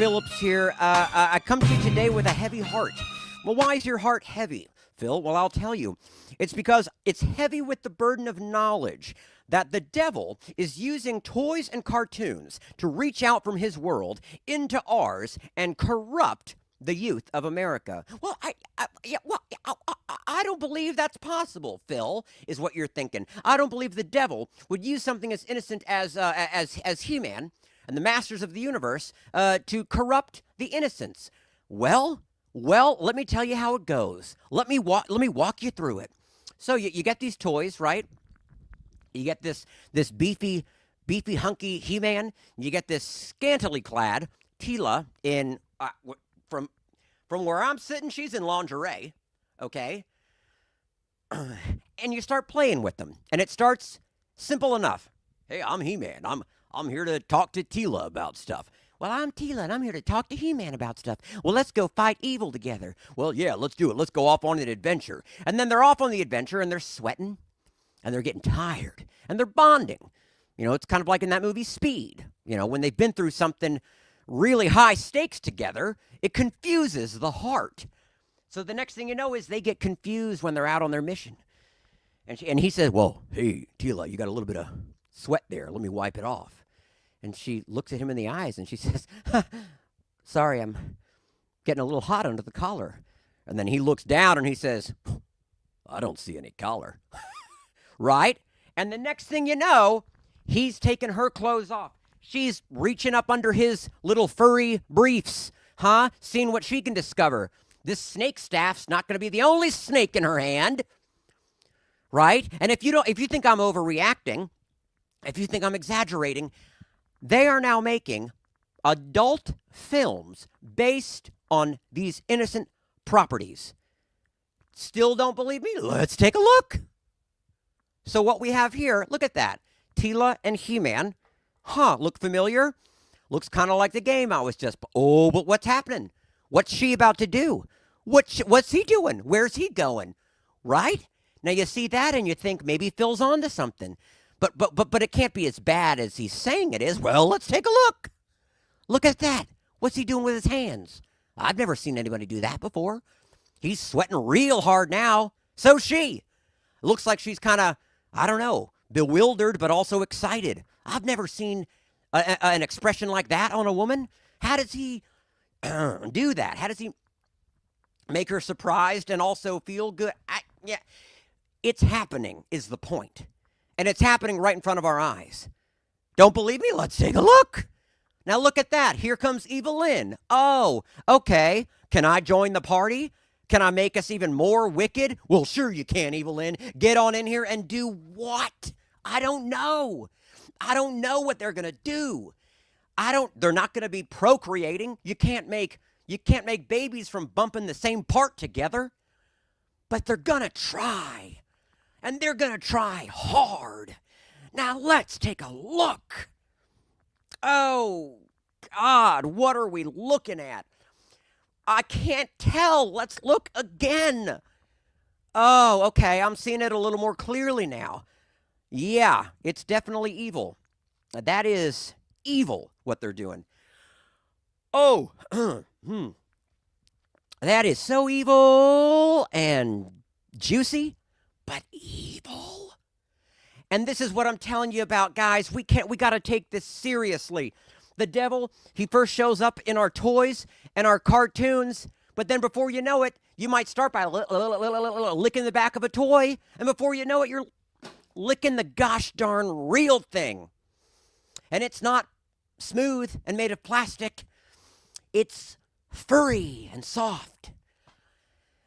Phillips here. I come to you today with a heavy heart. Well, why is your heart heavy, Phil? Well, I'll tell you. It's because it's heavy with the burden of knowledge that the devil is using toys and cartoons to reach out from his world into ours and corrupt the youth of America. Well, I don't believe that's possible, Phil, is what you're thinking. I don't believe the devil would use something as innocent as He-Man and the Masters of the Universe to corrupt the innocents. Well, let me tell you how it goes. Let me walk you through it. So you get these toys, right? You get this beefy, hunky He-Man. You get this scantily clad Tila in from where I'm sitting. She's in lingerie, okay? And you start playing with them, and it starts simple enough. Hey, I'm He-Man. I'm here to talk to Tila about stuff. Well, I'm Tila, and I'm here to talk to He-Man about stuff. Well, let's go fight evil together. Well, yeah, let's do it. Let's go off on an adventure. And then they're off on the adventure, and they're sweating, and they're getting tired, and they're bonding. You know, it's kind of like in that movie Speed. You know, when they've been through something really high stakes together, it confuses the heart. So the next thing you know is they get confused when they're out on their mission. And he says, well, hey, Tila, you got a little bit of sweat there. Let me wipe it off. And she looks at him in the eyes and she says, sorry, I'm getting a little hot under the collar. And then he looks down and he says, I don't see any collar. Right? And the next thing you know, he's taking her clothes off. She's reaching up under his little furry briefs, seeing what she can discover. This snake staff's not going to be the only snake in her hand. Right? And if you think I'm overreacting, if you think I'm exaggerating, they are now making adult films based on these innocent properties. Still don't believe me? Let's take a look. So what we have here, look at that. Tila and He-Man. Look familiar? Looks kind of like the game I was just... Oh, but what's happening? What's she about to do? What's he doing? Where's he going? Right? Now you see that and you think maybe Phil's on to something. But it can't be as bad as he's saying it is. Well, let's take a look. Look at that. What's he doing with his hands? I've never seen anybody do that before. He's sweating real hard now. So's she. Looks like she's kind of, I don't know, bewildered but also excited. I've never seen an expression like that on a woman. How does he do that? How does he make her surprised and also feel good? Yeah, it's happening is the point. And it's happening right in front of our eyes. Don't believe me? Let's take a look. Now look at that. Here comes Evelyn. Oh, okay. Can I join the party? Can I make us even more wicked? Well, sure you can, Evelyn. Get on in here and do what? I don't know. I don't know what they're going to do. They're not going to be procreating. You can't make babies from bumping the same part together. But they're going to try. And they're going to try hard. Now, let's take a look. Oh, God, what are we looking at? I can't tell. Let's look again. Oh, okay, I'm seeing it a little more clearly now. Yeah, it's definitely evil. That is evil, what they're doing. Oh, that is so evil and juicy. But evil. And this is what I'm telling you about, guys. We got to take this seriously. The devil, he first shows up in our toys and our cartoons, but then before you know it, you might start by licking the back of a toy, and before you know it, you're licking the gosh darn real thing. And it's not smooth and made of plastic. It's furry and soft.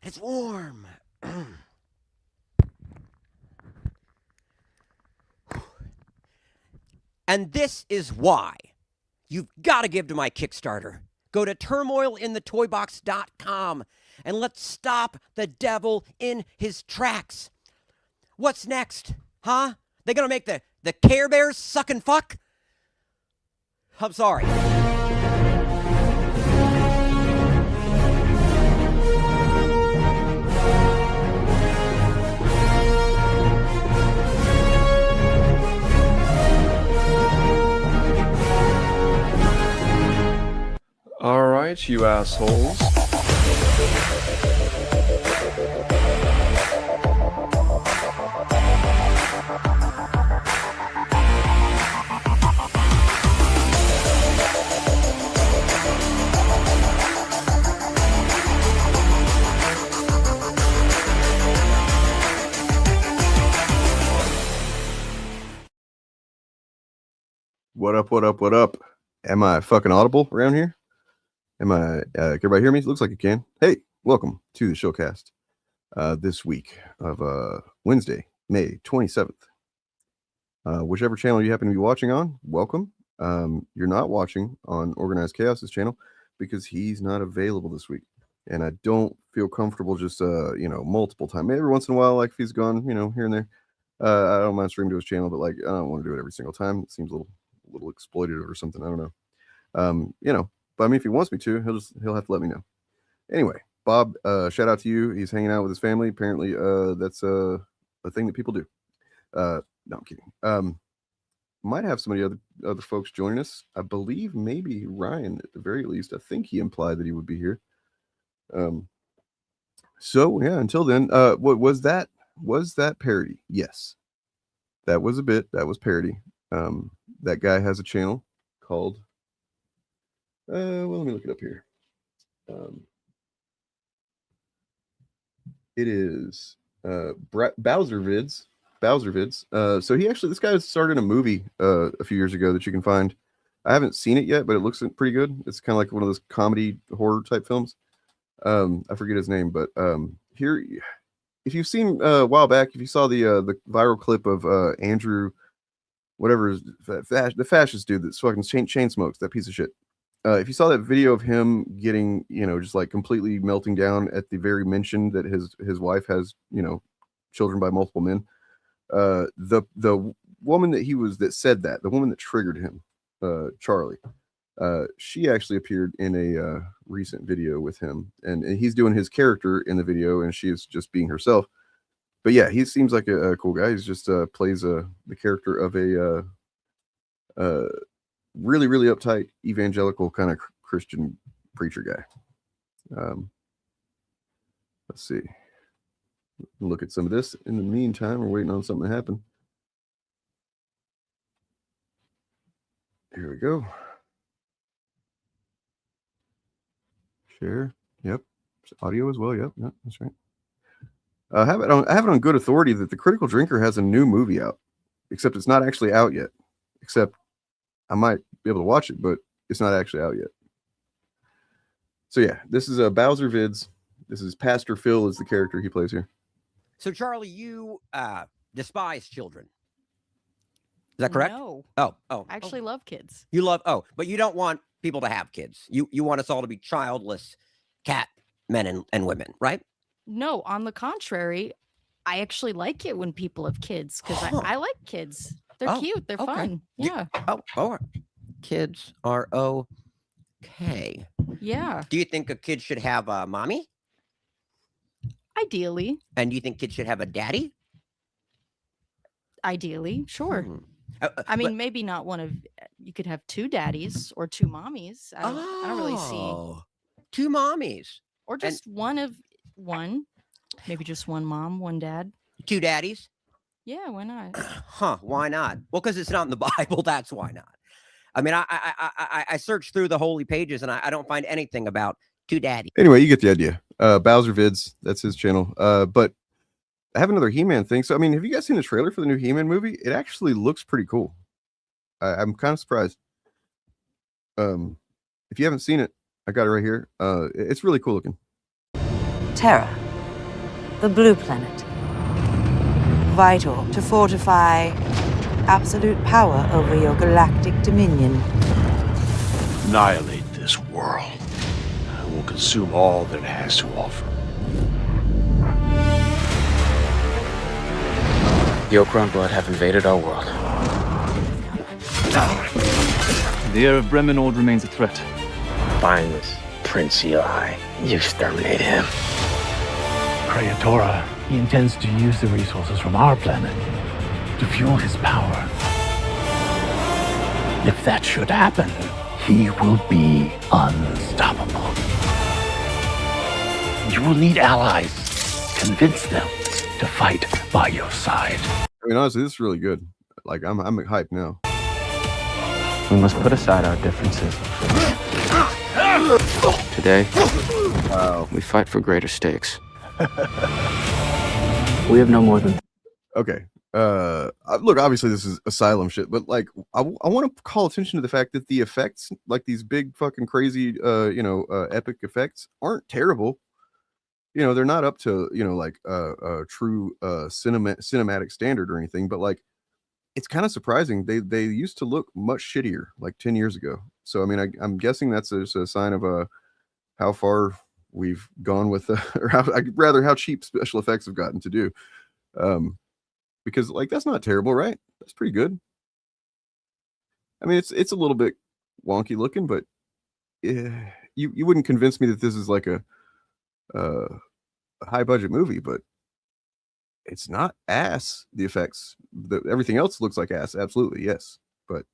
It's warm. And this is why you've got to give to my Kickstarter. Go to turmoilinthetoybox.com and let's stop the devil in his tracks. What's next? They're going to make the Care Bears suck and fuck? I'm sorry. right, you assholes. What up, what up, what up? Am I fucking audible around here? Am I, can everybody hear me? Looks like you can. Hey, welcome to the Shillcast this week of Wednesday, May 27th. Whichever channel you happen to be watching on, welcome. You're not watching on Organized Chaos's channel because he's not available this week. And I don't feel comfortable just, multiple times. Maybe every once in a while, like if he's gone, here and there. I don't mind streaming to his channel, but like I don't want to do it every single time. It seems a little exploitative or something. I don't know. But I mean, if he wants me to, he'll have to let me know. Anyway, Bob, shout out to you. He's hanging out with his family. Apparently, that's a thing that people do. No, I'm kidding. Might have some of the other folks joining us. I believe maybe Ryan, at the very least. I think he implied that he would be here. So yeah, until then, what was that? Was that parody? Yes, that was a bit. That was parody. That guy has a channel called. Well, let me look it up here. It is Bowser Vids. So this guy started a movie a few years ago that you can find. I haven't seen it yet, but it looks pretty good. It's kind of like one of those comedy horror type films. I forget his name, but here, if you've seen a while back, if you saw the viral clip of Andrew, whatever, the fascist dude that's fucking chain smokes, that piece of shit. If you saw that video of him getting, just like completely melting down at the very mention that his wife has, children by multiple men, the woman that said that, the woman that triggered him, Charlie, she actually appeared in a recent video with him, and he's doing his character in the video, and she is just being herself. But yeah, he seems like a cool guy. He's just plays the character of a really, really uptight evangelical kind of Christian preacher guy. Let's see. Look at some of this. In the meantime, we're waiting on something to happen. Here we go. Share. Yep. Audio as well. Yep. That's right. I have it on good authority that The Critical Drinker has a new movie out, except it's not actually out yet. Except I might be able to watch it, but it's not actually out yet. So yeah, this is Bowser Vids. This is Pastor Phil is the character he plays here. So Charlie, you despise children. Is that correct? No. Oh. I actually love kids. You love, but you don't want people to have kids. You want us all to be childless cat men and women, right? No, on the contrary, I actually like it when people have kids because I like kids. They're cute. They're fun. Yeah. Kids are okay. Yeah. Do you think a kid should have a mommy? Ideally. And do you think kids should have a daddy? Ideally, sure. I mean, maybe not one of. You could have two daddies or two mommies. I don't really see two mommies, or just one. Maybe just one mom, one dad. Two daddies. Yeah, why not? Why not? Well, because it's not in the Bible. That's why not. I mean, I searched through the holy pages and I don't find anything about two daddies. Anyway, you get the idea. Bowser Vids, that's his channel. But I have another He-Man thing. So, I mean, have you guys seen the trailer for the new He-Man movie? It actually looks pretty cool. I'm kind of surprised. If you haven't seen it, I got it right here. It's really cool looking. Terra, the blue planet. Vital to fortify absolute power over your galactic dominion. Annihilate this world. I will consume all that it has to offer. The Okran blood have invaded our world. The heir of Bremenord remains a threat. Find this Prince Eli. You exterminate him. Creatora, he intends to use the resources from our planet to fuel his power. If that should happen, he will be unstoppable. You will need allies. Convince them to fight by your side. I mean, honestly, this is really good. Like, I'm hyped now. We must put aside our differences. Today, we fight for greater stakes. We have no more than... Okay. Look, obviously this is asylum shit, but like, I want to call attention to the fact that the effects, like these big fucking crazy, epic effects, aren't terrible. You know, they're not up to, like a true cinematic standard or anything, but like, it's kind of surprising. They used to look much shittier like 10 years ago. So I mean, I'm guessing that's a sign of how far we've gone with or how cheap special effects have gotten to do. Because like, that's not terrible, right? That's pretty good. I mean, it's a little bit wonky looking, but you wouldn't convince me that this is like a high budget movie, but it's not ass. The effects, everything else looks like ass. Absolutely, yes, but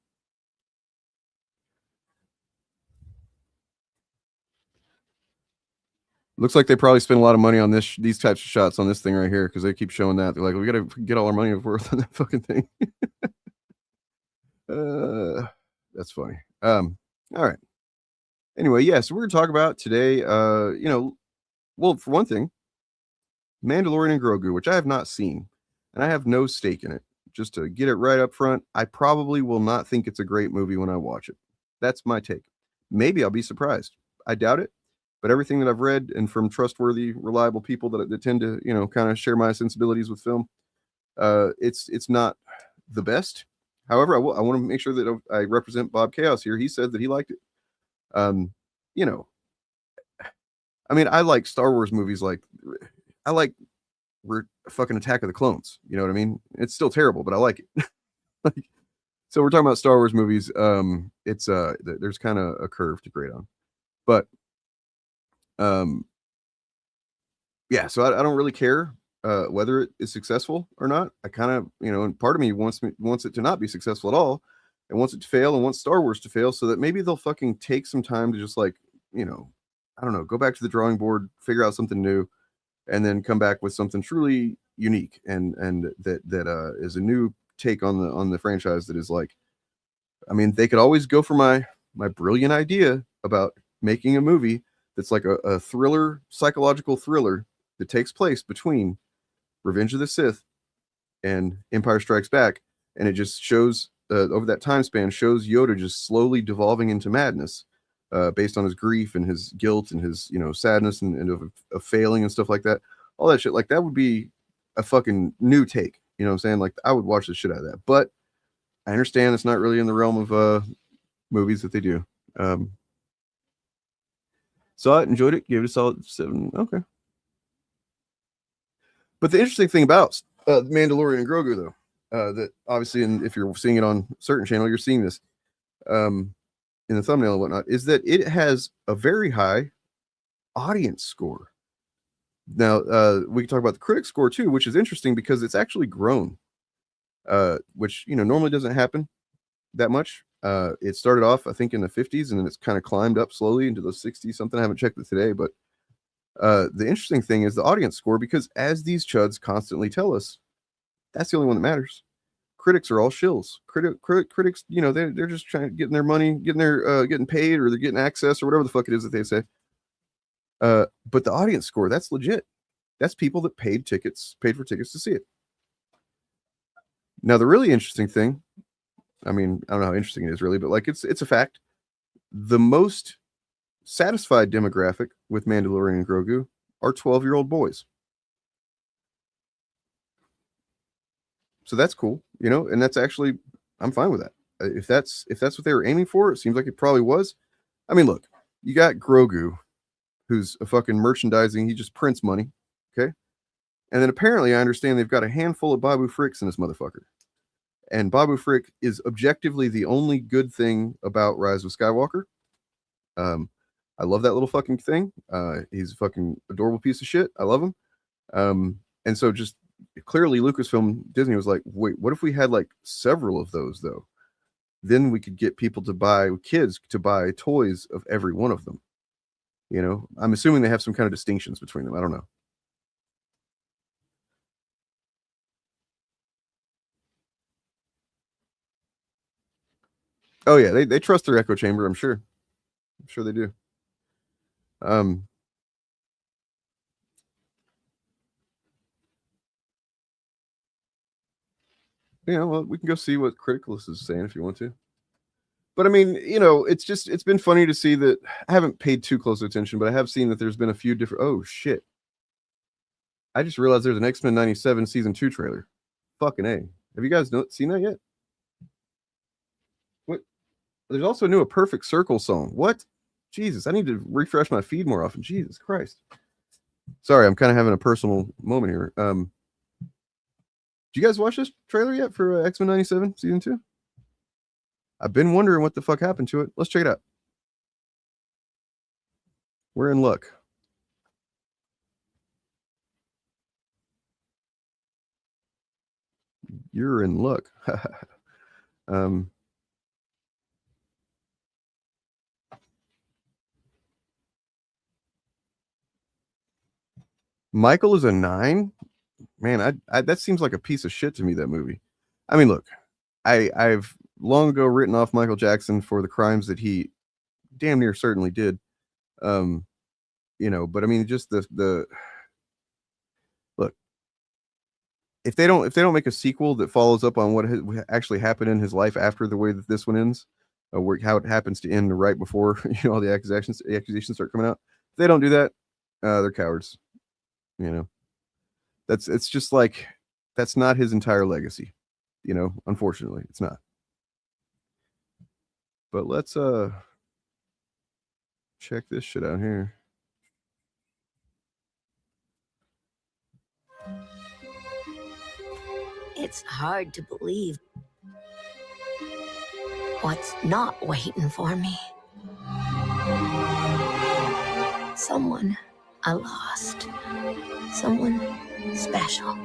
looks like they probably spent a lot of money on these types of shots on this thing right here, because they keep showing that. They're like, we got to get all our money worth on that fucking thing. That's funny. All right. Anyway, yeah, so we're gonna talk about today, well, for one thing, Mandalorian and Grogu, which I have not seen, and I have no stake in it. Just to get it right up front, I probably will not think it's a great movie when I watch it. That's my take. Maybe I'll be surprised. I doubt it, but everything that I've read and from trustworthy, reliable people that tend to, kind of share my sensibilities with film, it's not the best. However, I want to make sure that I represent Bob Chaos here. He said that he liked it. I mean, I like Star Wars movies. Like, I like fucking Attack of the Clones. You know what I mean? It's still terrible, but I like it. So we're talking about Star Wars movies. It's there's kind of a curve to grade on, but yeah. So I don't really care whether it is successful or not. I kind of, and part of me wants it to not be successful at all, and wants it to fail, and wants Star Wars to fail, so that maybe they'll fucking take some time to just like, I don't know, go back to the drawing board, figure out something new, and then come back with something truly unique and that is a new take on the franchise. That is like, I mean, they could always go for my brilliant idea about making a movie that's like a thriller, psychological thriller that takes place between Revenge of the Sith and Empire Strikes Back, and it just shows over that time span, shows Yoda just slowly devolving into madness, based on his grief and his guilt and his sadness and of failing and stuff like that. All that shit, like, that would be a fucking new take. You know what I'm saying? Like, I would watch the shit out of that. But I understand it's not really in the realm of movies that they do. So I enjoyed it. Gave it a solid 7. Okay. But the interesting thing about Mandalorian and Grogu, though, that obviously, and if you're seeing it on a certain channel, you're seeing this in the thumbnail and whatnot, is that it has a very high audience score. Now, we can talk about the critic score too, which is interesting because it's actually grown, which, normally doesn't happen that much. It started off, I think, in the 50s, and then it's kind of climbed up slowly into the 60s something. I haven't checked it today, but the interesting thing is the audience score, because as these chuds constantly tell us, that's the only one that matters. Critics are all shills. Critics, they're just trying to get their money, getting paid, or they're getting access, or whatever the fuck it is that they say. But the audience score, that's legit. That's people that paid for tickets to see it. Now, the really interesting thing, I mean, I don't know how interesting it is really, but like, it's a fact. The most satisfied demographic with Mandalorian and Grogu are 12-year-old boys. So that's cool, and that's actually, I'm fine with that. If that's what they were aiming for, it seems like it probably was. I mean, look, you got Grogu, who's a fucking merchandising, he just prints money, okay? And then apparently I understand they've got a handful of Babu Fricks in this motherfucker. And Babu Frick is objectively the only good thing about Rise of Skywalker. I love that little fucking thing. He's a fucking adorable piece of shit. I love him. And so just clearly Lucasfilm, Disney was like, wait, what if we had like several of those though? then we could get people to buy, kids to buy toys of every one of them. You know, I'm assuming they have some kind of distinctions between them. I don't know. Oh yeah, they trust their echo chamber, I'm sure. I'm sure they do. Yeah, well, we can go see what Criticalist is saying if you want to. But I mean, you know, it's been funny to see that. I haven't paid too close attention, but I have seen that there's been a few different. Oh shit! I just realized there's an X-Men '97 season 2 trailer. Fucking A. Have you guys seen that yet? What? There's also a Perfect Circle song. What? Jesus, I need to refresh my feed more often. Jesus Christ. Sorry, I'm kind of having a personal moment here. Did you guys watch this trailer yet for X-Men '97 season 2? I've been wondering what the fuck happened to it. Let's check it out. We're in luck. You're in luck. Michael is a 9. Man, I that seems like a piece of shit to me, that movie. I mean, look, I've long ago written off Michael Jackson for the crimes that he damn near certainly did. You know, but I mean, just the look, if they don't make a sequel that follows up on what actually happened in his life after the way that this one ends, how it happens to end right before all the accusations start coming out. If they don't do that, they're cowards. You know, it's just like, that's not his entire legacy. You know, unfortunately, it's not. But let's check this shit out here. It's hard to believe what's not waiting for me. Someone I lost. Someone special.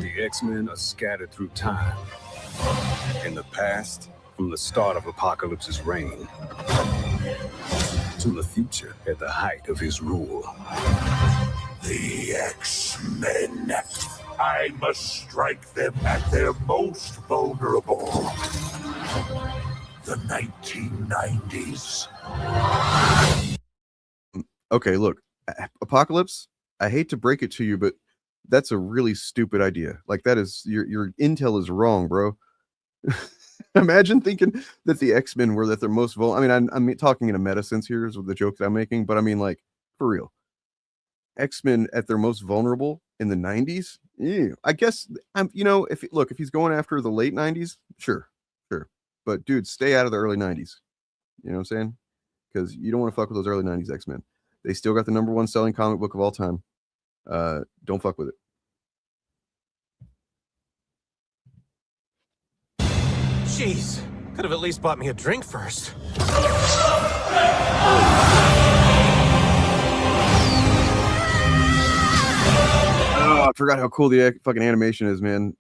The X-Men are scattered through time. In the past, from the start of Apocalypse's reign, to the future at the height of his rule. The X-Men. I must strike them at their most vulnerable. The 1990s. Okay, look, Apocalypse, I hate to break it to you, but that's a really stupid idea. Like, that is, your intel is wrong, bro. Imagine thinking that the X-Men were at their most vulnerable. I mean, I'm talking in a meta sense here is the joke that I'm making, but I mean, like, for real. X-Men at their most vulnerable in the 90s? Yeah, I guess, if he's going after the late 90s, sure. But, dude, stay out of the early 90s. You know what I'm saying? Because you don't want to fuck with those early 90s X-Men. They still got the #1 selling comic book of all time. Don't fuck with it. Jeez, could have at least bought me a drink first. Oh, I forgot how cool the fucking animation is, man.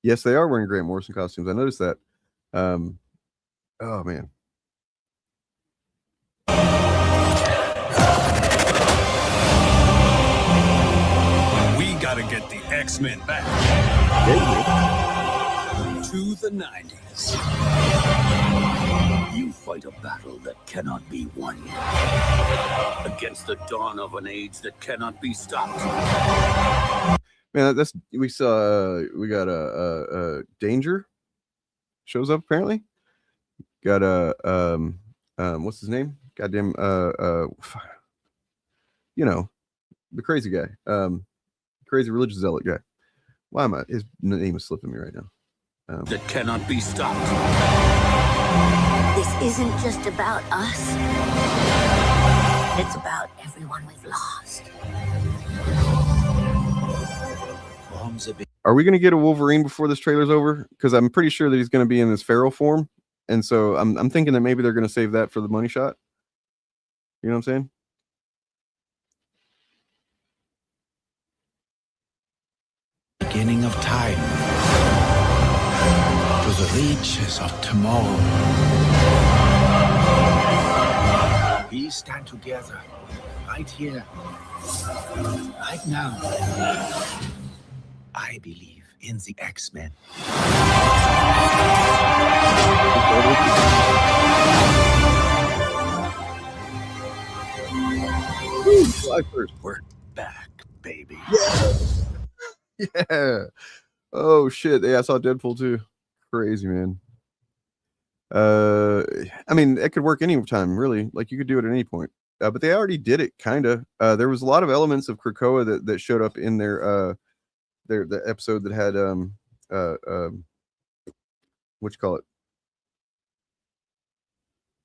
Yes, they are wearing Grant Morrison costumes. I noticed that. Oh, man. We gotta get the X-Men back. To the 90s. You fight a battle that cannot be won. Against the dawn of an age that cannot be stopped. Man, we got a Danger shows up apparently. Got what's his name? Goddamn the crazy guy. Crazy religious zealot guy. Why am I? His name is slipping me right now. That cannot be stopped. This isn't just about us. It's about everyone we've lost. Are we going to get a Wolverine before this trailer's over? Because I'm pretty sure that he's going to be in this feral form, and so I'm thinking that maybe they're going to save that for the money shot. You know what I'm saying? Beginning of time to the reaches of tomorrow. We stand together right here, right now. I believe in the X-Men. July 1st. We're back, baby. Yeah. Yeah. Oh shit. Yeah, I saw Deadpool too. Crazy, man. I mean, it could work any time, really. Like you could do it at any point. But they already did it, kind of. There was a lot of elements of Krakoa that showed up in the episode that had what you call it?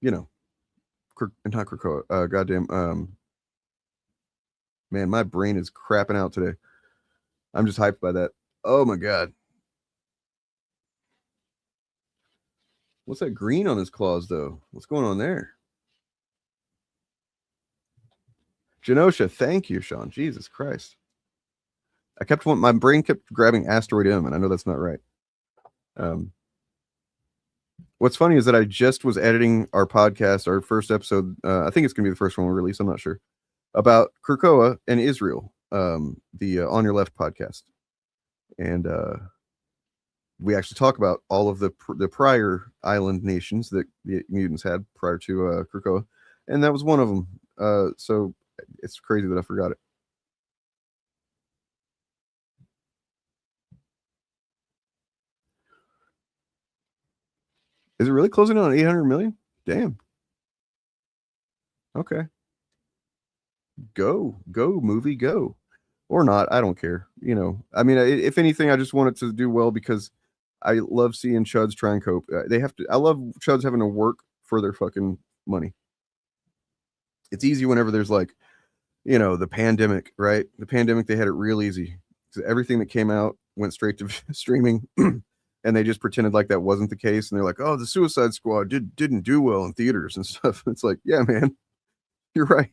You know, not Krakoa. Goddamn. Man, my brain is crapping out today. I'm just hyped by that. Oh my god. What's that green on his claws, though? What's going on there? Genosha, thank you, Sean. Jesus Christ. My brain kept grabbing Asteroid M, and I know that's not right. What's funny is that I just was editing our podcast, our first episode. I think it's going to be the first one we release. I'm not sure. About Krakoa and Israel, the On Your Left podcast. And we actually talk about all of the prior island nations that the mutants had prior to Krakoa, and that was one of them. So it's crazy that I forgot it. Is it really closing in on 800 million? Damn. Okay. Go movie, go. Or not, I don't care. You know, I mean, if anything, I just want it to do well because I love seeing chuds try and cope. I love chuds having to work for their fucking money. It's easy whenever there's like, you know, the pandemic, right? The pandemic, they had it real easy. Everything that came out went straight to streaming, and they just pretended like that wasn't the case. And they're like, oh, the Suicide Squad didn't do well in theaters and stuff. It's like, yeah, man, you're right.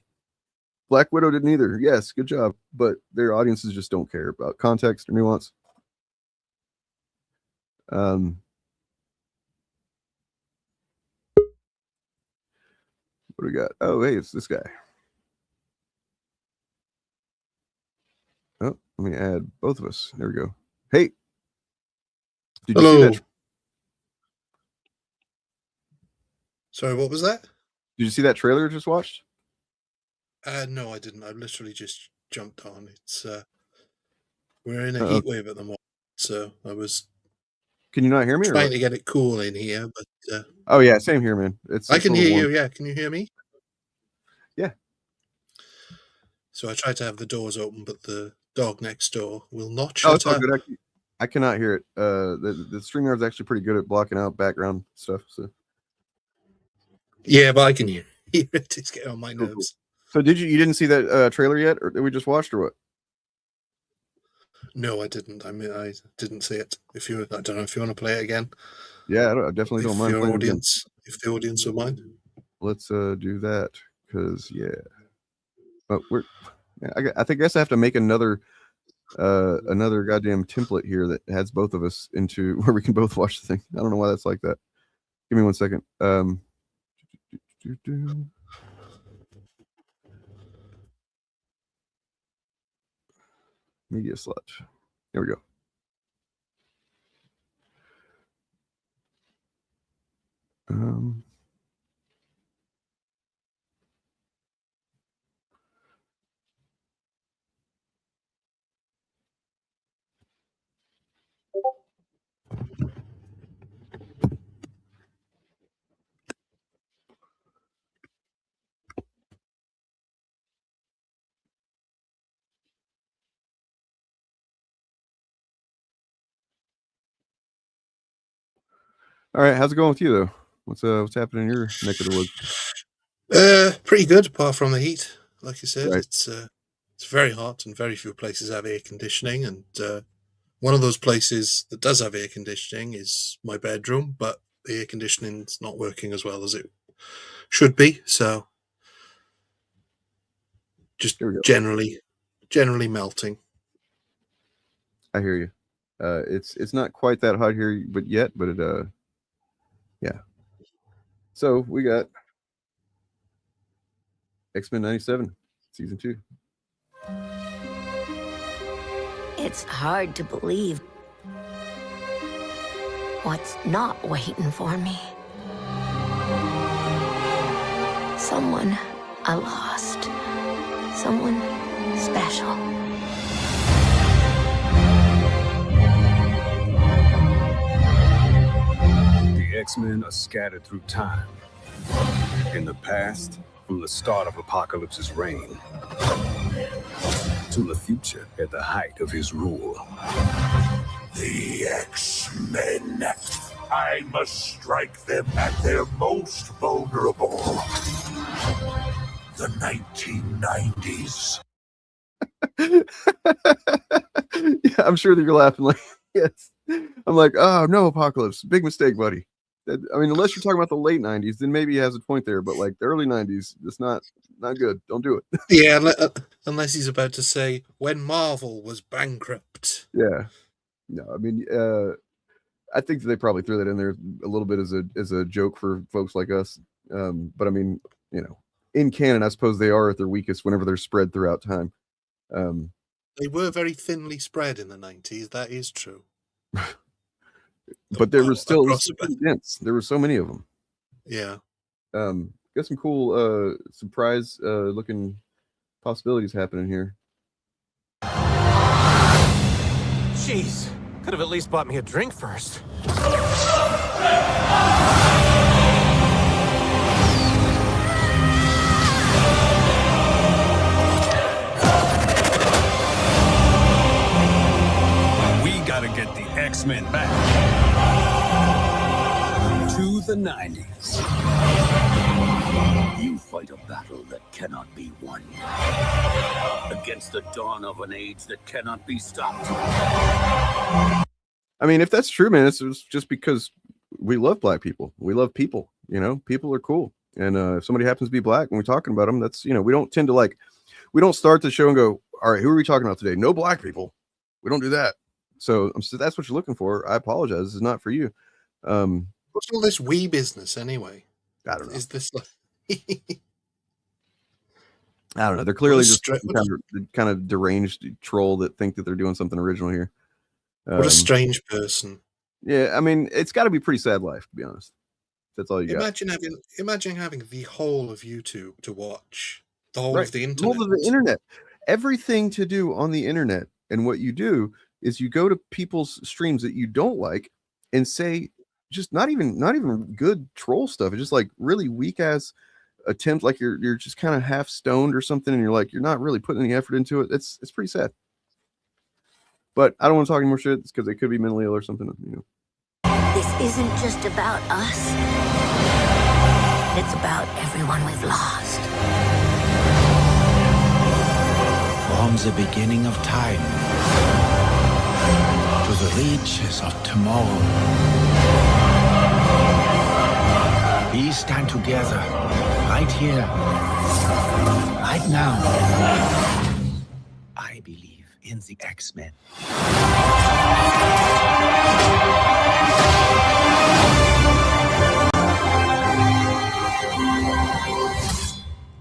Black Widow didn't either. Yes, good job. But their audiences just don't care about context or nuance. What do we got? Oh, hey, it's this guy. Oh, let me add both of us. There we go. Hey. Did you see that? Sorry, what was that? Did you see that trailer I just watched? No, I didn't. I've literally just jumped on. It's we're in a heat wave at the moment, so I was. Can you not hear me? Trying to get it cool in here, but. Oh yeah, same here, man. I can hear you. Yeah, can you hear me? Yeah. So I tried to have the doors open, but the dog next door will not shut up. Good. I cannot hear it. The StreamYard is actually pretty good at blocking out background stuff. So. Yeah, but I can hear it. It's getting on my nerves. Cool. So you didn't see that trailer yet, or that we just watched, or what? No, I didn't. I mean, I didn't see it. I don't know if you want to play it again. Yeah, I definitely don't mind. If the audience will mind. Let's do that because but I guess I have to make another goddamn template here that has both of us into where we can both watch the thing. I don't know why that's like that. Give me 1 second. Media slot. There we go. All right, how's it going with you though? What's happening in your neck of the woods? Pretty good, apart from the heat. Like you said, right. It's very hot, and very few places have air conditioning. And one of those places that does have air conditioning is my bedroom, but the air conditioning's not working as well as it should be. So just generally melting. I hear you. It's not quite that hot here, but yeah. So we got X-Men 97 season 2. It's hard to believe what's not waiting for me. Someone I lost. Someone special. The X-Men are scattered through time. In the past, from the start of Apocalypse's reign, to the future at the height of his rule. The X-Men. I must strike them at their most vulnerable. The 1990s. Yeah, I'm sure that you're laughing like, yes. I'm like, oh, no, Apocalypse. Big mistake, buddy. I mean, unless you're talking about the late 90s, then maybe he has a point there. But like the early 90s, it's not good. Don't do it. Yeah, unless he's about to say, when Marvel was bankrupt. Yeah. No, I mean, I think that they probably threw that in there a little bit as a joke for folks like us. But I mean, in canon, I suppose they are at their weakest whenever they're spread throughout time. They were very thinly spread in the 90s. That is true. But there was still dense. There were so many of them. Yeah. Got some cool surprise looking possibilities happening here. Jeez, could have at least bought me a drink first. We gotta get the X-Men back to the 90s. You fight a battle that cannot be won. Against the dawn of an age that cannot be stopped. I mean, if that's true, man, it's just because we love black people. We love people, people are cool. And if somebody happens to be black and we're talking about them, that's, we don't tend to we don't start the show and go, all right, who are we talking about today? No black people. We don't do that. So that's what you're looking for. I apologize. This is not for you. What's all this we business anyway? I don't know. Is this like... I don't know. They're clearly just kind of deranged troll that think that they're doing something original here. What a strange person. Yeah, I mean, it's got to be a pretty sad life, to be honest. That's all you got. Imagine having the whole of YouTube to watch. The whole of the internet. The whole of the internet. Everything to do on the internet. And what you do is you go to people's streams that you don't like and say just not even good troll stuff. It's just like really weak ass attempt, like you're just kind of half stoned or something, and you're like, you're not really putting any effort into it. It's pretty sad. But I don't want to talk any more shit because they could be mentally ill or something. This isn't just about us. It's about everyone we've lost. From the beginning of time to the reaches of tomorrow, we stand together right here, right now. I believe in the X-Men.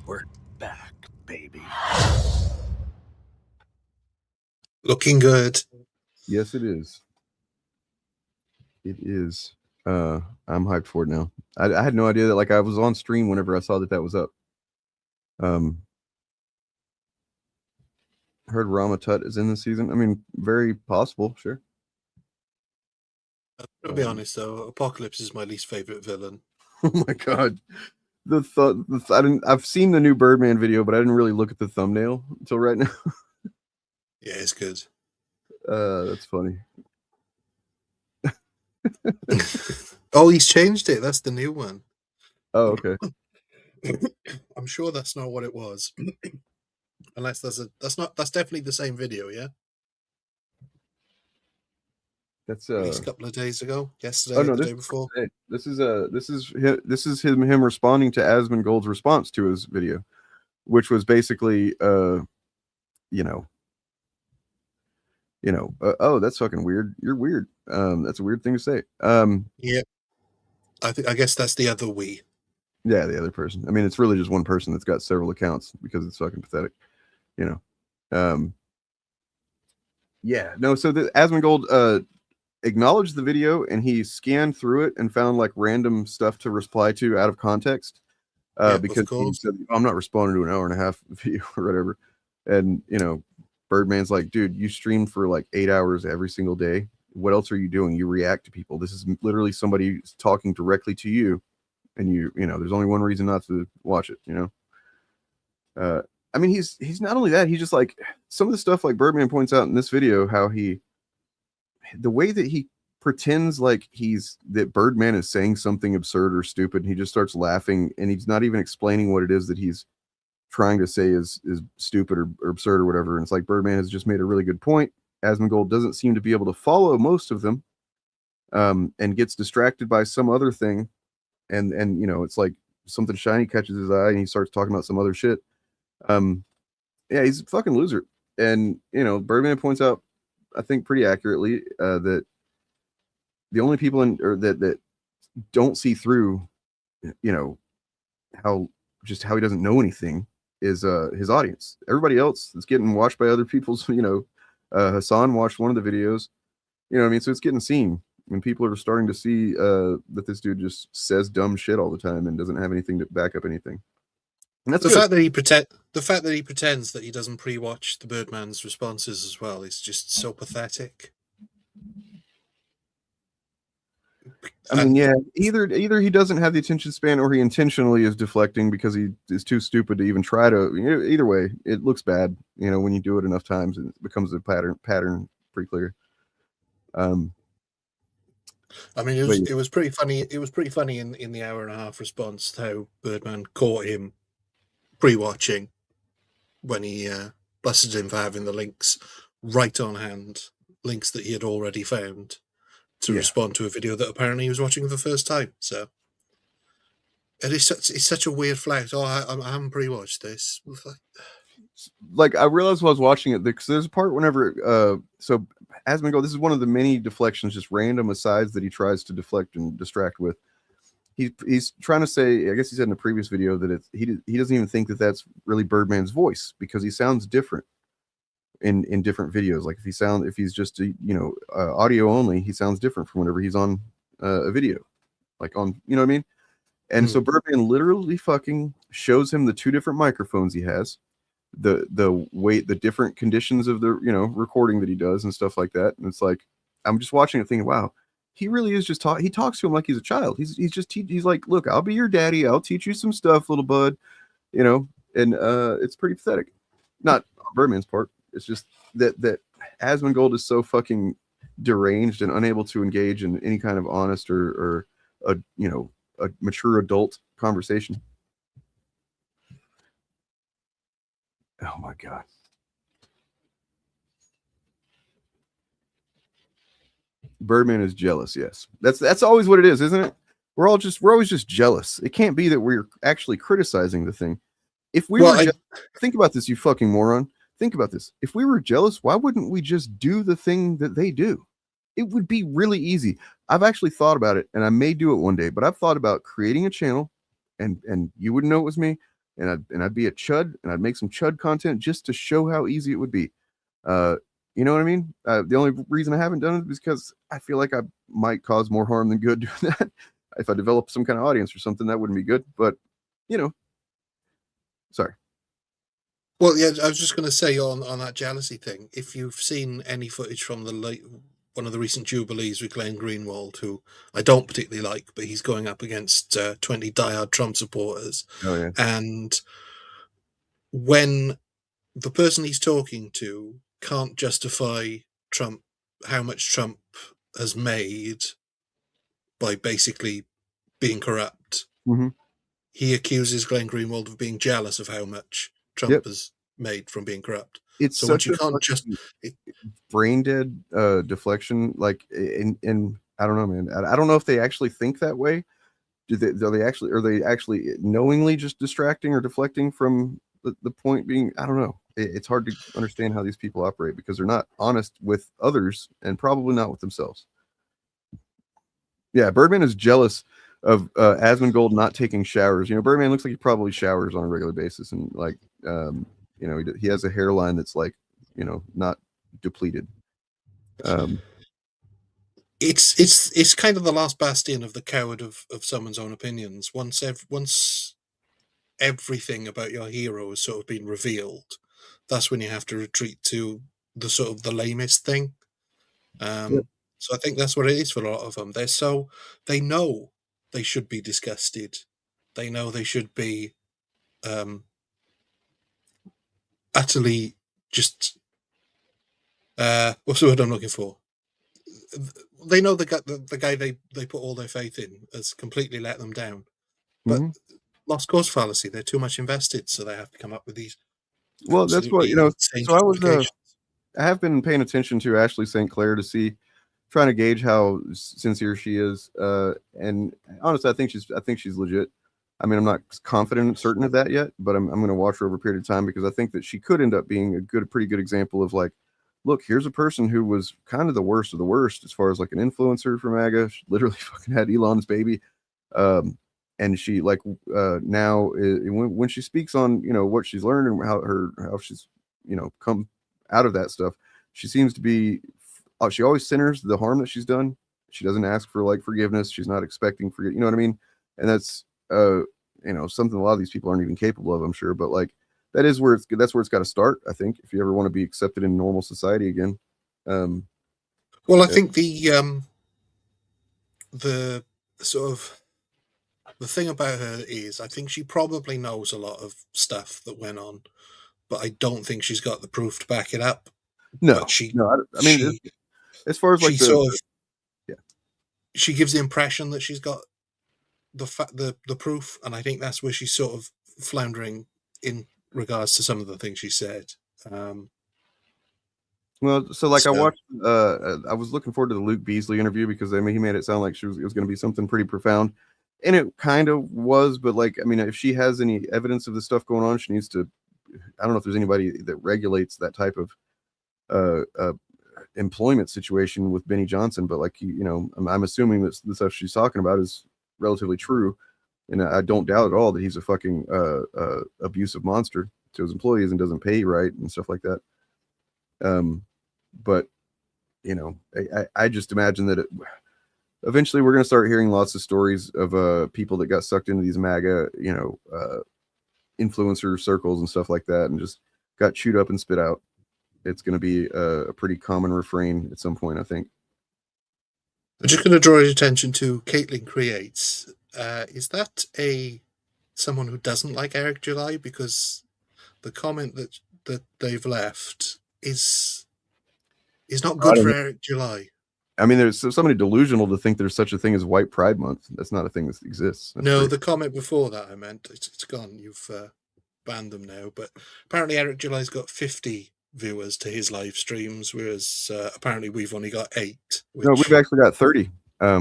We're back, baby. Looking good. Yes, it is. It is. I'm hyped for it now. I had no idea that I was on stream whenever I saw that was up. Heard Rama Tut is in this season. I mean, very possible, sure. I'll be honest though, Apocalypse is my least favorite villain. Oh my god. I've seen the new Birdman video, but I didn't really look at the thumbnail until right now. Yeah, it's good. That's funny. Oh, he's changed it. That's the new one. Oh, okay. I'm sure that's not what it was. Unless that's definitely the same video, yeah? That's at least a couple of days ago. Yesterday, oh, no, the day before. This is him responding to Asmongold's response to his video. which was basically, oh, that's fucking weird. You're weird. That's a weird thing to say. Yeah, I guess that's the other we. Yeah, the other person. I mean, it's really just one person that's got several accounts because it's fucking pathetic, Yeah, no. So the Asmongold acknowledged the video and he scanned through it and found like random stuff to reply to out of context. Because he said, I'm not responding to an hour and a half video or whatever. And Birdman's like, dude, you stream for like 8 hours every single day. What else are you doing? You react to people. This is literally somebody talking directly to you. And there's only one reason not to watch it, I mean, he's not only that, he's just like some of the stuff like Birdman points out in this video, how the way that he pretends like that Birdman is saying something absurd or stupid. He just starts laughing and he's not even explaining what it is that he's trying to say is stupid or absurd or whatever. And it's like Birdman has just made a really good point. Asmongold doesn't seem to be able to follow most of them, and gets distracted by some other thing. And it's like something shiny catches his eye and he starts talking about some other shit. Yeah, he's a fucking loser. And Birdman points out, I think pretty accurately, that the only people that don't see through, how he doesn't know anything is his audience. Everybody else is getting watched by other people's. Hassan watched one of the videos. You know what I mean? So it's getting seen, and people are starting to see that this dude just says dumb shit all the time and doesn't have anything to back up anything. And that's the fact that he pretends that he doesn't pre-watch the Birdman's responses as well is just so pathetic. I mean, yeah, either he doesn't have the attention span or he intentionally is deflecting because he is too stupid to even try to. Either way, it looks bad. When you do it enough times, it becomes a pattern pretty clear. I mean, it was pretty funny. It was pretty funny in the hour and a half response how Birdman caught him pre-watching when he busted him for having the links right on hand, links that he had already found to respond to a video that apparently he was watching for the first time. So it's such a weird flag. Oh, I haven't pre-watched this. Like I realized while I was watching it because there's a part whenever so Asmongold, this is one of the many deflections, just random asides that he tries to deflect and distract with. He's trying to say, I guess he said in a previous video that he doesn't even think that that's really Birdman's voice because he sounds different in different videos. Like if he's just audio only, he sounds different from whenever he's on a video, like on, you know what I mean? And so Birdman literally fucking shows him the two different microphones he has, the weight, the different conditions of the recording that he does and stuff like that. And it's like I'm just watching it thinking, wow, he really is just he talks to him like he's a child. He's like, look, I'll be your daddy. I'll teach you some stuff, little bud. And it's pretty pathetic. Not on Birdman's part. It's just that Asmongold is so fucking deranged and unable to engage in any kind of honest or a mature adult conversation. Oh my God. Birdman is jealous. Yes, that's always what it is, isn't it? We're always just jealous. It can't be that we're actually criticizing the thing. If we think about this, you fucking moron. Think about this. If we were jealous, why wouldn't we just do the thing that they do? It would be really easy. I've actually thought about it, and I may do it one day. But I've thought about creating a channel, and you wouldn't know it was me, and I'd be a chud, and I'd make some chud content just to show how easy it would be. You know what I mean? The only reason I haven't done it is because I feel like I might cause more harm than good doing that. If I develop some kind of audience or something, that wouldn't be good. But, sorry. Well, yeah, I was just going to say on that jealousy thing, if you've seen any footage from one of the recent Jubilees with Glenn Greenwald, who I don't particularly like, but he's going up against 20 diehard Trump supporters. Oh, yeah. And when the person he's talking to can't justify how much Trump has made by basically being corrupt, he accuses Glenn Greenwald of being jealous of how much Trump has made from being corrupt. It's so such you can't just brain dead deflection. Like, in I don't know, man. I don't know if they actually think that way. Are they actually knowingly just distracting or deflecting from the point being, I don't know. It's hard to understand how these people operate because they're not honest with others and probably not with themselves. Yeah, Birdman is jealous of Asmongold not taking showers. You know, Birdman looks like he probably showers on a regular basis, and like, you know, he has a hairline that's like, you know, not depleted. It's kind of the last bastion of the coward of someone's own opinions. Once everything about your hero has sort of been revealed, that's when you have to retreat to the sort of the lamest thing. So I think that's what it is for a lot of them. They know they should be disgusted. They know they should be utterly just what's the word I'm looking for? They know the guy they put all their faith in has completely let them down. But lost cause fallacy, they're too much invested, so they have to come up with these. Well, that's what, you know. So I have been paying attention to Ashley St. Clair to see, trying to gauge how sincere she is. And honestly, I think she's legit. I mean, I'm not confident and certain of that yet, but I'm going to watch her over a period of time because I think that she could end up being a pretty good example of like, look, here's a person who was kind of the worst of the worst as far as like an influencer for MAGA. She literally fucking had Elon's baby. And she like now when she speaks on, you know, what she's learned and how she's, you know, come out of that stuff, she seems to be, she always centers the harm that she's done. She doesn't ask for like forgiveness. She's not expecting you know what I mean? And that's you know, something a lot of these people aren't even capable of, I'm sure. But like that's where it's got to start, I think, if you ever want to be accepted in normal society again. Well, I think the sort of the thing about her is I think she probably knows a lot of stuff that went on, but I don't think she's got the proof to back it up. No, I mean, as far as like she gives the impression that she's got the proof, and I think that's where she's sort of floundering in regards to some of the things she said. Well, so like I watched, I was looking forward to the Luke Beasley interview because I mean he made it sound like it was going to be something pretty profound, and it kind of was. But like, I mean, if she has any evidence of the stuff going on, she needs to. I don't know if there's anybody that regulates that type of employment situation with Benny Johnson, but like you know, I'm assuming that the stuff she's talking about is relatively true, and I don't doubt at all that he's a fucking abusive monster to his employees and doesn't pay right and stuff like that. But you know, I just imagine that eventually we're going to start hearing lots of stories of people that got sucked into these MAGA, you know, influencer circles and stuff like that, and just got chewed up and spit out. It's going to be a pretty common refrain at some point, I think. I'm just going to draw your attention to Caitlin Creates. Is that someone who doesn't like Eric July? Because the comment that they've left is not good for Eric July. I mean, there's somebody delusional to think there's such a thing as White Pride Month. That's not a thing that exists. No, the comment before that I meant it's gone. You've banned them now. But apparently Eric July's got 50 viewers to his live streams, whereas apparently we've only got 8. No, we've actually got 30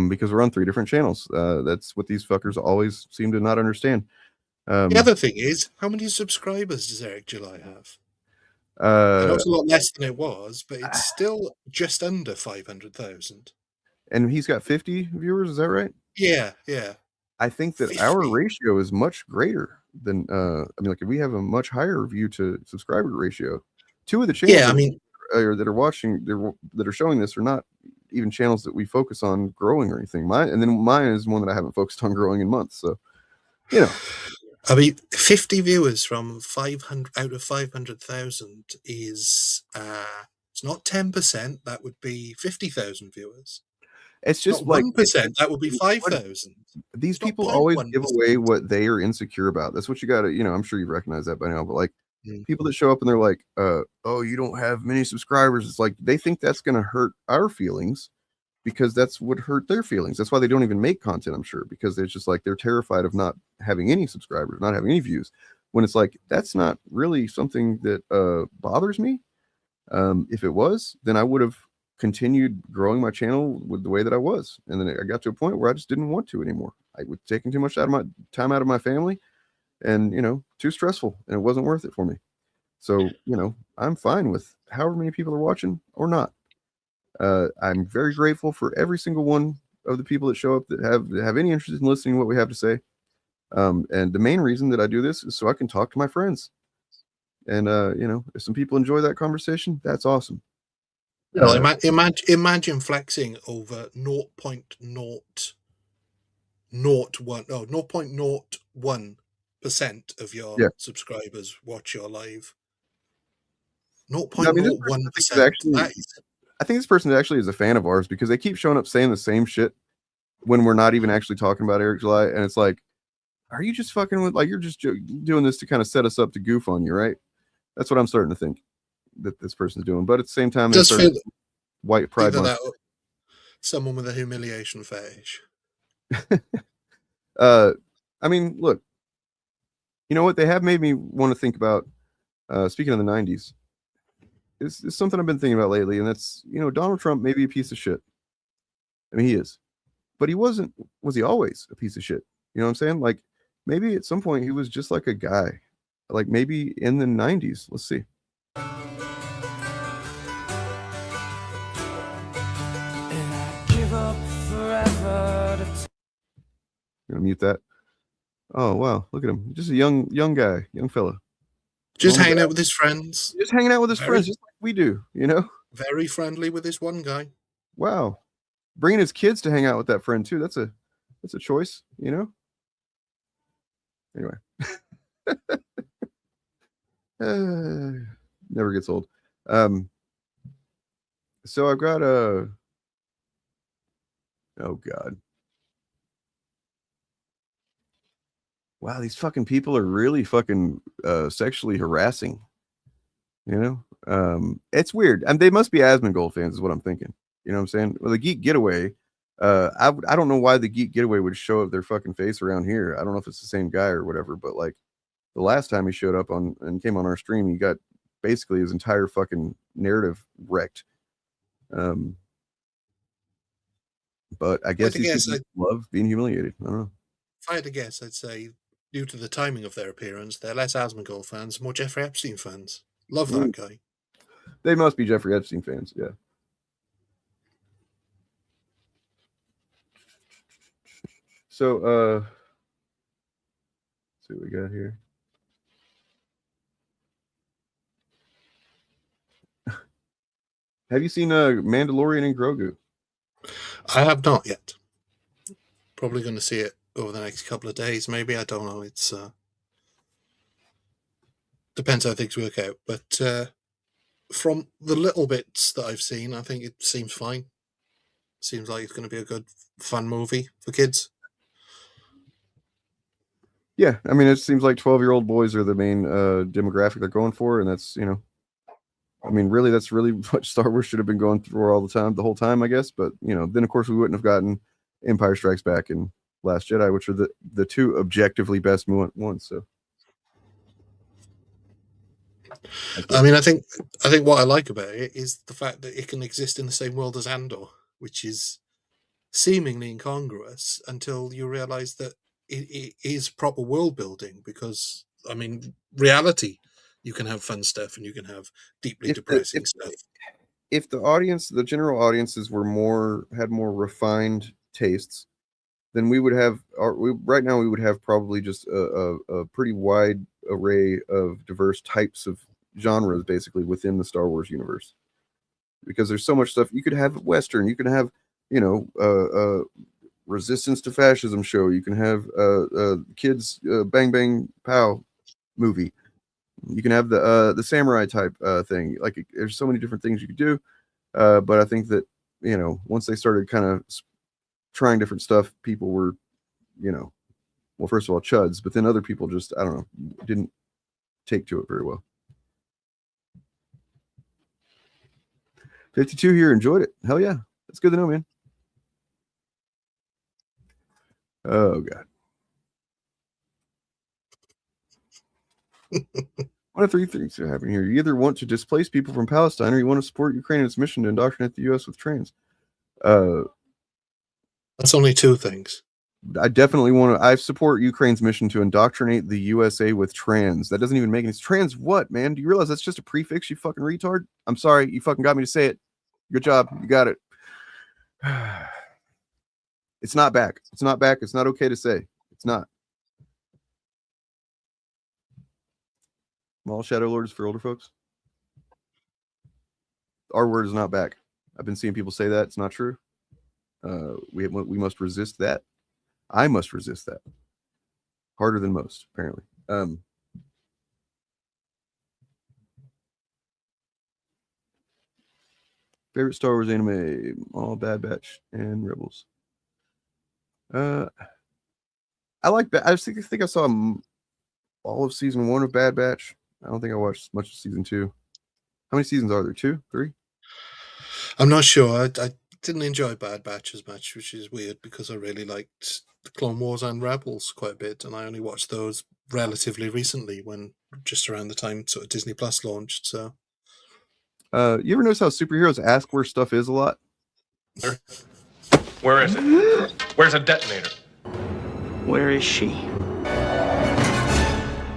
because we're on 3 different channels. That's what these fuckers always seem to not understand. The other thing is, how many subscribers does Eric July have? I know it's a lot less than it was, but it's still just under 500,000. And he's got 50 viewers, is that right? Yeah. I think that 50. Our ratio is much greater than I mean, like we have a much higher view to subscriber ratio. 2 of the channels that are watching, that are showing this are not even channels that we focus on growing or anything. Mine is one that I haven't focused on growing in months. So, you know. I mean, 50 viewers from 500 out of 500,000 is it's not 10%. That would be 50,000 viewers. It's just not like 1%. That would be 5,000. These people always give away what they are insecure about. That's what you got to, you know. I'm sure you've recognized that by now. But like people that show up and they're like, "Oh, you don't have many subscribers." It's like they think that's going to hurt our feelings. Because that's what hurt their feelings. That's why they don't even make content, I'm sure, because they're just like they're terrified of not having any subscribers, not having any views. When it's like that's not really something that bothers me. If it was, then I would have continued growing my channel with the way that I was, and then I got to a point where I just didn't want to anymore. I was taking too much time out of my family, and too stressful, and it wasn't worth it for me. So I'm fine with however many people are watching or not. I'm very grateful for every single one of the people that show up that have any interest in listening to what we have to say. And the main reason that I do this is so I can talk to my friends. And if some people enjoy that conversation, that's awesome. Imagine flexing over 0.01% of your subscribers watch your live. 0.01%. I think this person actually is a fan of ours because they keep showing up saying the same shit when we're not even actually talking about Eric July, and it's like, are you just fucking with, like, you're just doing this to kind of set us up to goof on you, right? That's what I'm starting to think that this person's doing. But at the same time, just feel white pride month. Someone with a humiliation fetish. I mean, look, you know what? They have made me want to think about, speaking of the 90s, it's something I've been thinking about lately, and that's, Donald Trump may be a piece of shit. I mean, he is. But he was he always a piece of shit? You know what I'm saying? Like, maybe at some point he was just like a guy. Like, maybe in the 90s. Let's see. I'm gonna mute that. Oh wow, look at him. Just a young guy, young fella. Just hanging out with his friends. Just hanging out with his friends, just like we do, Very friendly with this one guy. Wow. Bringing his kids to hang out with that friend too. That's a choice, Anyway. Never gets old. So I've got oh God. Wow, these fucking people are really fucking sexually harassing. It's weird. And they must be Asmongold fans, is what I'm thinking. You know what I'm saying? Well, the Geek Getaway, I don't know why the Geek Getaway would show up their fucking face around here. I don't know if it's the same guy or whatever, but like the last time he showed up and came on our stream, he got basically his entire fucking narrative wrecked. But I guess he love being humiliated. I don't know. If I had to guess, I'd say due to the timing of their appearance, they're less Asmongold fans, more Jeffrey Epstein fans. Love that guy. They must be Jeffrey Epstein fans, yeah. So, let's see what we got here. Have you seen Mandalorian and Grogu? I have not yet. Probably going to see it over the next couple of days, maybe. I don't know. It's depends how things work out. But from the little bits that I've seen, I think it seems fine. Seems like it's going to be a good, fun movie for kids. Yeah, I mean, it seems like 12-year-old boys are the main demographic they're going for, and that's, I mean, really, that's really what Star Wars should have been going through the whole time, I guess. But, then, of course, we wouldn't have gotten Empire Strikes Back and Last Jedi, which are the two objectively best ones. So, I mean, I think what I like about it is the fact that it can exist in the same world as Andor, which is seemingly incongruous until you realize that it is proper world building. Because, I mean, reality, you can have fun stuff and you can have deeply depressing stuff. If the general audiences had more refined tastes, then we would have right now we would have probably just a pretty wide array of diverse types of genres basically within the Star Wars universe, because there's so much stuff. You could have Western, you can have resistance to fascism show, you can have kids bang bang pow movie, you can have the samurai type thing. Like, there's so many different things you could do, but I think that once they started kind of trying different stuff, people were well, first of all, chuds, but then other people just, I don't know, didn't take to it very well. 52 here enjoyed it. Hell yeah, that's good to know, man. Oh God. One of three things are happening here. You either want to displace people from Palestine, or you want to support Ukraine in its mission to indoctrinate the U.S. with trans. That's only two things. I definitely want to. I support Ukraine's mission to indoctrinate the USA with trans. That doesn't even make any trans. What, man? Do you realize that's just a prefix? You fucking retard. I'm sorry. You fucking got me to say it. Good job. You got it. It's not back. It's not back. It's not okay to say. It's not. All Shadow Lords for older folks. Our word is not back. I've been seeing people say that. It's not true. We must resist that. I must resist that. Harder than most, apparently. Favorite Star Wars anime, all Bad Batch and Rebels. I like that. I think I saw all of season 1 of Bad Batch. I don't think I watched much of season 2. How many seasons are there? 2, 3? I'm not sure. I didn't enjoy Bad Batch as much, which is weird because I really liked the Clone Wars and Rebels quite a bit, and I only watched those relatively recently, when just around the time sort of Disney Plus launched. So, you ever notice how superheroes ask where stuff is a lot? Where is it? Where's a detonator? Where is she?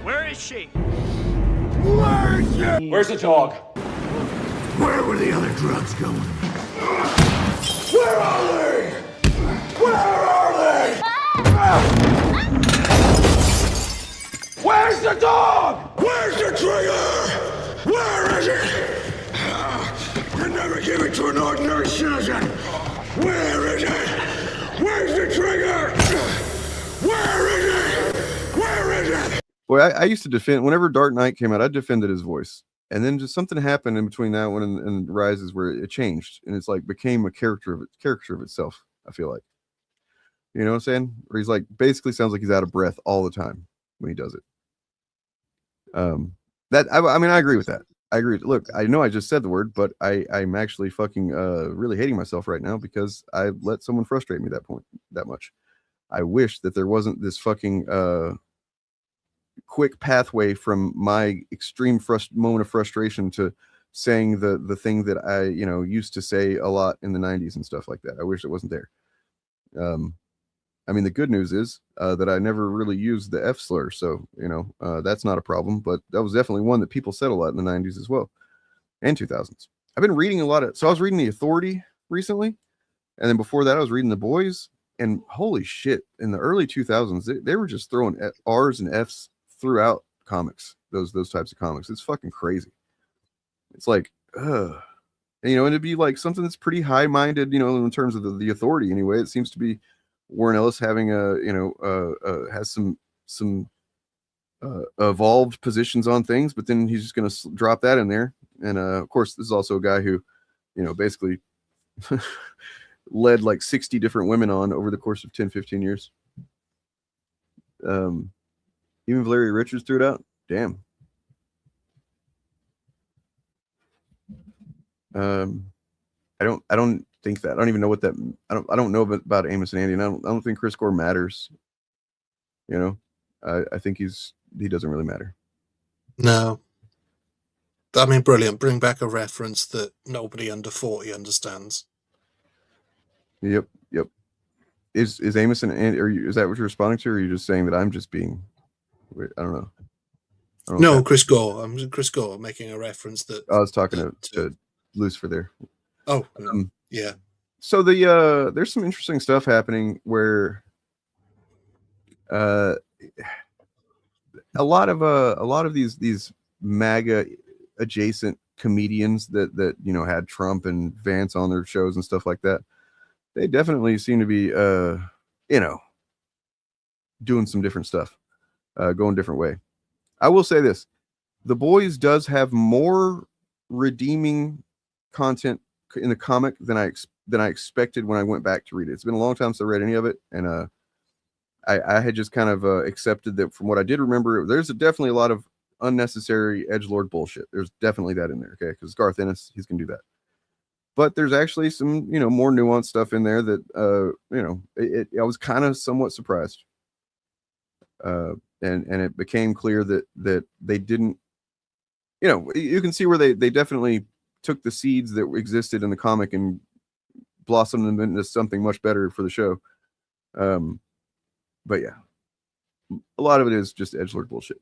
Where is she? Where is she? Where's the dog? Where were the other drugs going? Where are they? Where are they? Where's the dog? Where's the trigger? Where is it? You never give it to an ordinary citizen. Where is it? Where's the trigger? Where is it? Where is it? Boy, I used to defend, whenever Dark Knight came out, I defended his voice. And then just something happened in between that one and Rises where it changed. And it's like became a character of itself, I feel like. You know what I'm saying? Where he's like, basically sounds like he's out of breath all the time when he does it. I mean, I agree with that. I agree. Look, I know I just said the word, but I'm actually fucking really hating myself right now because I let someone frustrate me that much. I wish that there wasn't this fucking quick pathway from my extreme moment of frustration to saying the thing that I used to say a lot in the 90s and stuff like that. I wish it wasn't there. I mean, the good news is that I never really used the F slur, so that's not a problem. But that was definitely one that people said a lot in the 90s as well, and 2000s. I've been reading a lot of. So I was reading The Authority recently, and then before that I was reading The Boys. And holy shit, in the early 2000s, they were just throwing R's and F's throughout comics. Those types of comics. It's fucking crazy. It's like, and it'd be like something that's pretty high-minded, in terms of the Authority. Anyway, it seems to be Warren Ellis having has some evolved positions on things, but then he's just going to drop that in there. And of course, this is also a guy who, basically led like 60 different women on over the course of 10-15 years. Even Valeria Richards threw it out. Damn. I don't think that. I don't even know what that. I don't know about Amos and Andy, and I don't think Chris Gore matters. I think he doesn't really matter. No. I mean, brilliant. Bring back a reference that nobody under 40 understands. Yep. Is Amos and Andy? Is that what you're responding to, or are you just saying that I'm just being? I don't know. No, Chris Gore. I'm Chris Gore making a reference that I was talking to Lucifer there. Oh, yeah. So there's some interesting stuff happening where a lot of these MAGA adjacent comedians that had Trump and Vance on their shows and stuff like that, they definitely seem to be doing some different stuff, going a different way. I will say this: The Boys does have more redeeming content in the comic than I expected when I went back to read it. It's been a long time since I read any of it, and I had just kind of accepted that from what I did remember. There's definitely a lot of unnecessary edgelord bullshit. There's definitely that in there, okay? Because Garth Ennis, he's gonna do that. But there's actually some more nuanced stuff in there that I was kind of somewhat surprised. And it became clear that they didn't, you can see where they definitely took the seeds that existed in the comic and blossomed them into something much better for the show. But yeah, a lot of it is just edgelord bullshit.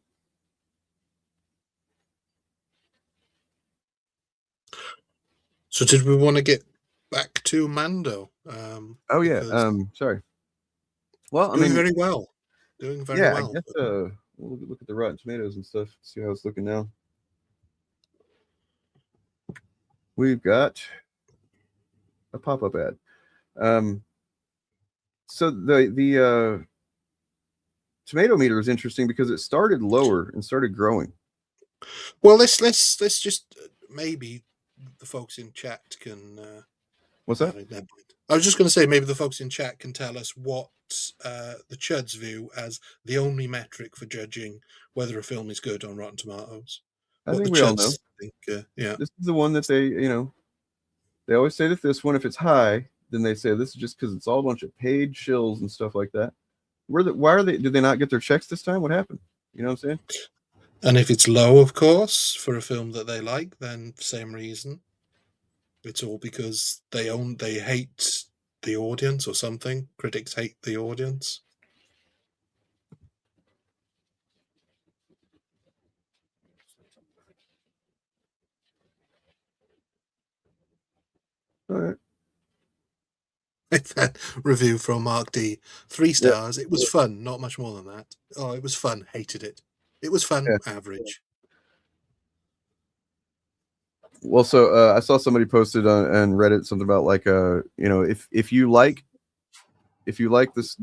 So did we want to get back to Mando? Oh yeah. Sorry. Well, I mean, very well. Doing very well. I guess we'll look at the Rotten Tomatoes and stuff. See how it's looking now. We've got a pop-up ad. So the tomato meter is interesting because it started lower and started growing. Well, let's just maybe the folks in chat can. What's that? I was just going to say maybe the folks in chat can tell us what the chuds view as the only metric for judging whether a film is good on Rotten Tomatoes. I think we all know. Think, yeah, this is the one that they, they always say that this one, if it's high, then they say this is just because it's all a bunch of paid shills and stuff like that. Why are they? Did they not get their checks this time? What happened? You know what I'm saying? And if it's low, of course, for a film that they like, then same reason. It's all because they hate the audience or something. Critics hate the audience. All right. That review from Mark D. 3 stars. It was fun. Not much more than that. Oh, it was fun. Hated it. It was fun. Average. Well, so I saw somebody posted on Reddit something about like if you like this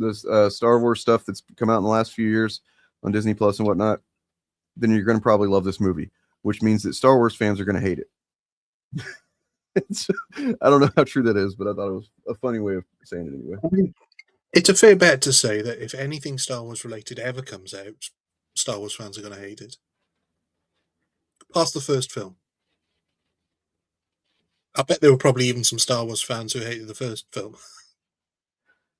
Star Wars stuff that's come out in the last few years on Disney Plus and whatnot, then you're going to probably love this movie, which means that Star Wars fans are going to hate it. I don't know how true that is, but I thought it was a funny way of saying it anyway. I mean, it's a fair bet to say that if anything Star Wars related ever comes out, Star Wars fans are going to hate it. Past the first film. I bet there were probably even some Star Wars fans who hated the first film.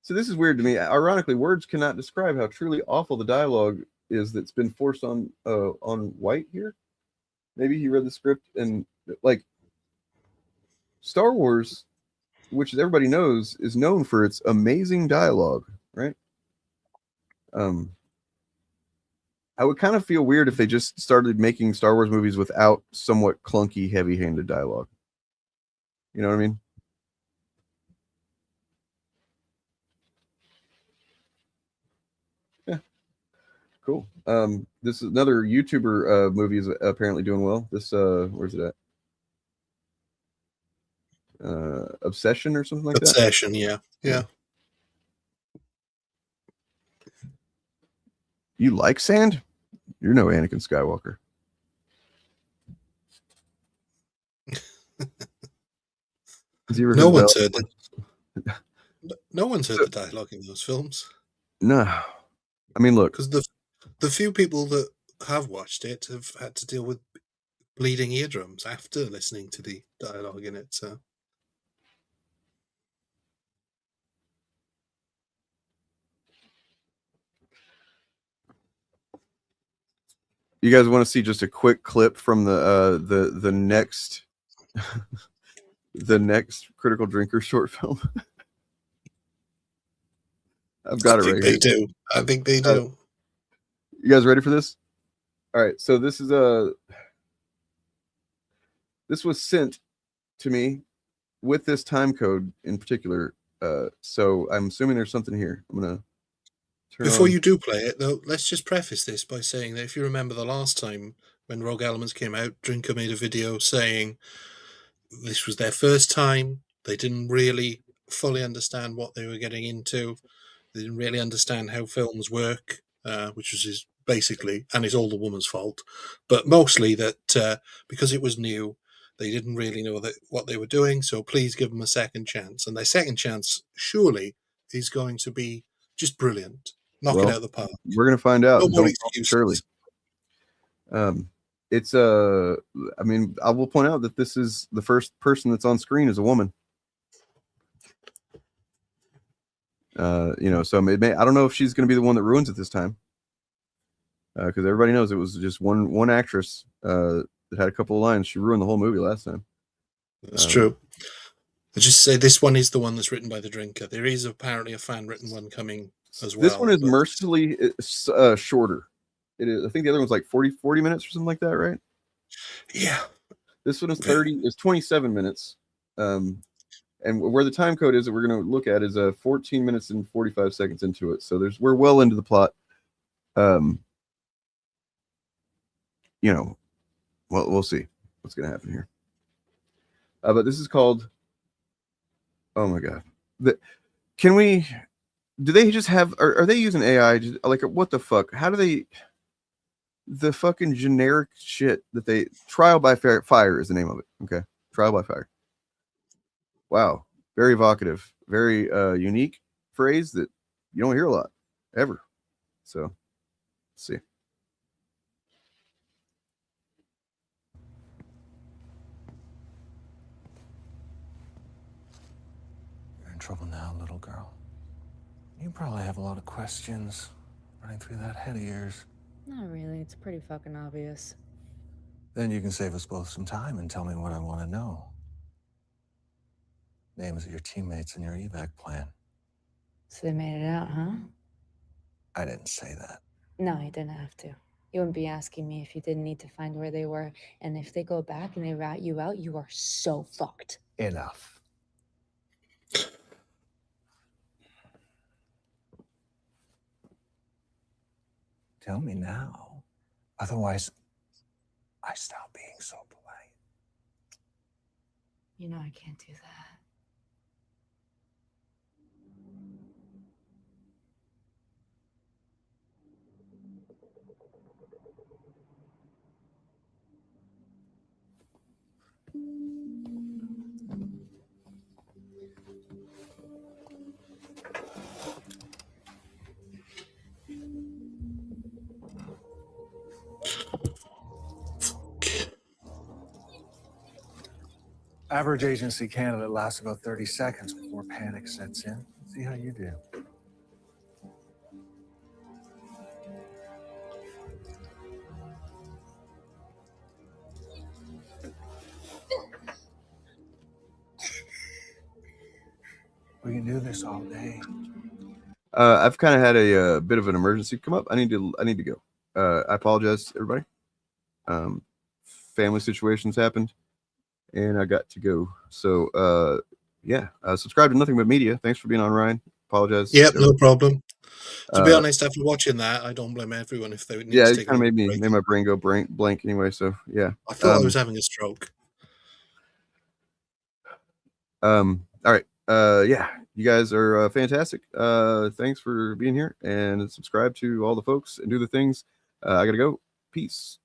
So this is weird to me. Ironically, words cannot describe how truly awful the dialogue is that's been forced on White here. Maybe he read the script and like Star Wars, which everybody knows, is known for its amazing dialogue, right? I would kind of feel weird if they just started making Star Wars movies without somewhat clunky, heavy-handed dialogue. You know what I mean? Yeah. Cool. This is another YouTuber movie is apparently doing well. This where's it at? Obsession or something like that? Obsession, yeah. You like sand? You're no Anakin Skywalker. No one's heard the dialogue in those films. No. I mean, look. Because the few people that have watched it have had to deal with bleeding eardrums after listening to the dialogue in it, so... You guys want to see just a quick clip from the next the next Critical Drinker short film? I've got it right here. I think they do. You guys ready for this? All right, so this is this was sent to me with this time code in particular. So I'm assuming there's something here. I'm gonna Before you do play it, though, let's just preface this by saying that if you remember the last time when Rogue Elements came out, Drinker made a video saying this was their first time. They didn't really fully understand what they were getting into. They didn't really understand how films work, which was basically, and it's all the woman's fault, but mostly that because it was new, they didn't really know what they were doing, so please give them a second chance. And their second chance, surely, is going to be just brilliant. Knock it out of the park. We're going to find out. No more excuses. Surely. It's I mean, I will point out that this is the first person that's on screen is a woman. So I don't know if she's going to be the one that ruins it this time. Because everybody knows it was just one actress that had a couple of lines. She ruined the whole movie last time. That's true. I just say this one is the one that's written by the Drinker. There is apparently a fan-written one coming as well. This one is but- mercifully shorter. It is. I think the other one's like 40 minutes or something like that, right? Yeah. This one is 27 minutes. And where the time code is that we're going to look at is 14 minutes and 45 seconds into it. So we're well into the plot. You know, well, we'll see what's going to happen here. But this is called. Oh my God! Do they just have? Are they using AI? Like, what the fuck? How do they? The fucking generic shit that they trial by fire is the name of it. Okay, trial by fire. Wow, very evocative, very unique phrase that you don't hear a lot ever. So, let's see. You're in trouble now, little girl. You probably have a lot of questions running through that head of yours. Not really. It's pretty fucking obvious. Then you can save us both some time and tell me what I want to know. Names of your teammates and your evac plan. So they made it out, huh? I didn't say that. No, you didn't have to. You wouldn't be asking me if you didn't need to find where they were. And if they go back and they rat you out, you are so fucked. Enough. Tell me now. Otherwise, I stop being so polite. You know I can't do that. Average agency candidate lasts about 30 seconds before panic sets in. See how you do. We can do this all day. I've kind of had a bit of an emergency come up. I need to go. I apologize, everybody. Family situations happened, and I got to go. So, yeah. Subscribe to Nothing But Media. Thanks for being on, Ryan. Apologize. Yep, no problem. To be honest, after watching that, I don't blame everyone if they would need to take it kind of made my brain go blank anyway. So yeah, I thought I was having a stroke. All right. Yeah, you guys are fantastic. Thanks for being here, and subscribe to all the folks and do the things. I gotta go. Peace.